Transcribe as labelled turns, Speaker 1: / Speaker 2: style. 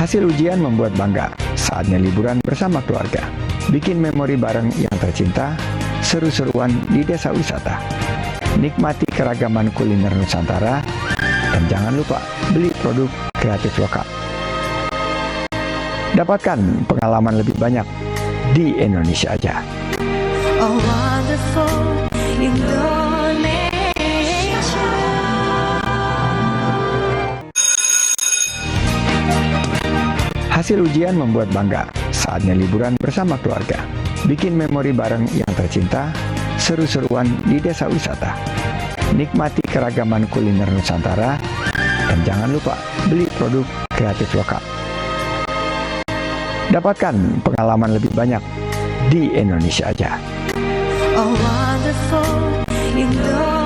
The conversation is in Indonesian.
Speaker 1: Hasil ujian membuat bangga. Saatnya liburan bersama keluarga. Bikin memori bareng yang tercinta, seru-seruan di desa wisata. Nikmati keragaman kuliner Nusantara, dan jangan lupa beli produk kreatif lokal. Dapatkan pengalaman lebih banyak di Indonesia aja.
Speaker 2: Oh, wonderful Indonesia.
Speaker 1: Hasil ujian membuat bangga. Saatnya liburan bersama keluarga. Bikin memori bareng yang tercinta, seru-seruan di desa wisata. Nikmati keragaman kuliner Nusantara, dan jangan lupa beli produk kreatif lokal. Dapatkan pengalaman lebih banyak di Indonesia aja.
Speaker 2: Oh, wonderful Indonesia.